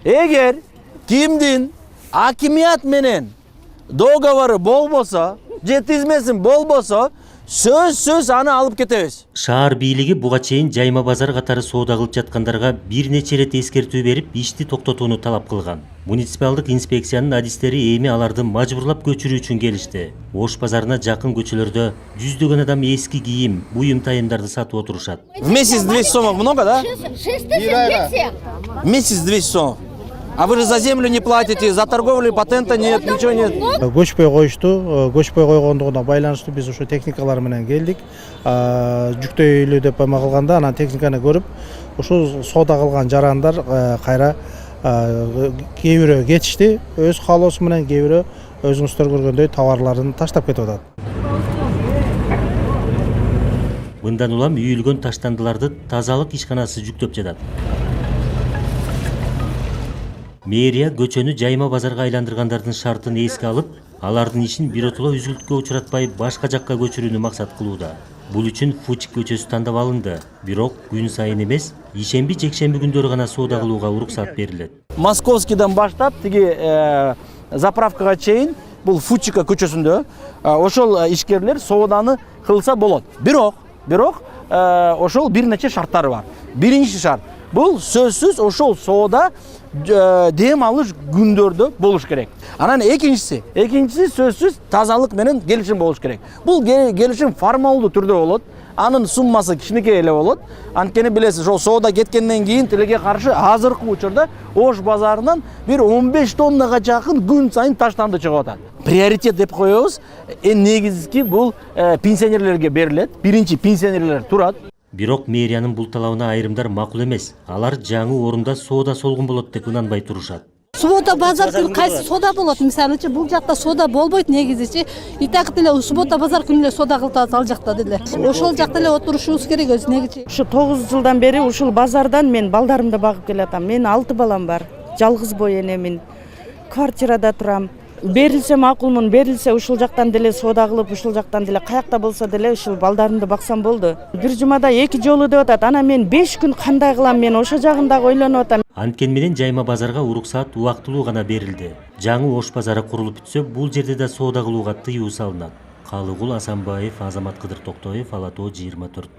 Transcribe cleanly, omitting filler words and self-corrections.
Eğer kimdin hakimiyet menen dogovoru bolbosa, жетизмесин болбосо, söz аны алып кетебиz. Шаар бийлиги буга чейин жайма базар катары соода кылып жаткандарга бир нече ирет эскертүү берип, ишти токтотууну талап кылган. Муниципалдык инспекциянын адистери эми аларды мажбурлап көчүрүү үчүн келишти. Ош базарына жакын көчөлөрдө жүздөгөн адам эски кийим, буюм тайымдарды сатып отурушат. В месяц 200 сомов много, да? 6 тысяч всех. В месяц 200 сомов. А вы же за землю не платите, за торговлю патента нет, ничего нет. Көчпөй коюшту, көчпөй койгондугуна байланыштуу биз ошо техникалар менен келдик. Жүктөйлүү деп калганда анан техниканы көрүп, ушул соода кылган жарандар кайра кээ бирөө кетишти. Өз каалоосу менен кээ бирөө өзүңүздөр көргөндөй товарларын таштап кетип атат. Мындан улам үйүлгөн таштандыларды тазалык ишканасы жүктөп жатат. Мэрия көчөнү жайма базарга айландыргандардын шартын эске алып, алардын ишин биротоло үзүлтүүгө учуратпай башка жакка көчүрүүнү максат кылууда. Бул үчүн Фучик көчөсү тандап алынды. Бирок күн сайын эмес, ишемби жекшемби күндөрү гана соода кылууга уруксат берилет. Московскийден баштап тиги заправкага чейин бул Фучика көчөсүндө ошол ишкерлер сооданы кылса болот. Бирок ошол бир нече шарттары бар. Биринчи шарт бул сөзсүз ошол соода дем алыш күндөрдө болуш керек. Анан экинчиси сөзсүз тазалык менен келишим болуш керек. Бул келишим формалдуу түрдө болот. Анын суммасы кичинекей эле болот. Анткени билесиз, ошол соода кеткенден кийин тилекке каршы азыркы учурда Ош базарынан бир 15 тоннага жакын күн сайын таштанды чыгып атат. Приоритет деп коебуз. Негизги бул пенсионерлерге берилет. Биринчи пенсионерлер турат. Бирок мэриянын бул талабына айрымдар макул эмес. Алар жаңы орунда соода солгун болот деп ынанбай турушат. Суббота базар күнү кайсы соода болот? Мисалычы бул жакта соода болбойт негизичи. Итак деле суббота базар күнү эле соода кылтабыз ал жакта деле. Ошол жакта эле отурушубуз керек өзү негичи. Ушу 9 жылдан бери ушул базардан мен балдарымды багып келатам. Мен 6 балам бар. Жалгыз бой энемин. Квартирада турам. Берилсе макулмун, берилсе ушул жактан деле соода кылып, ушул жактан деле каякта болсо деле ушул балдарымды баксам болду. Бир жумада 2 жолу деп атат. Ана мен 5 күн кандай кылам, мен ошо жагында ойлонуп атам. Анткени менен жайма базарга уруксаат убактылуу гана берилди. Жаңы Ош базары курулуп бүтсө, бул жерде да соода кылууга тыюу салынат. Калыгул Асанбаев, Азамат Кыдыр Токтоев, Ала Тоо 24.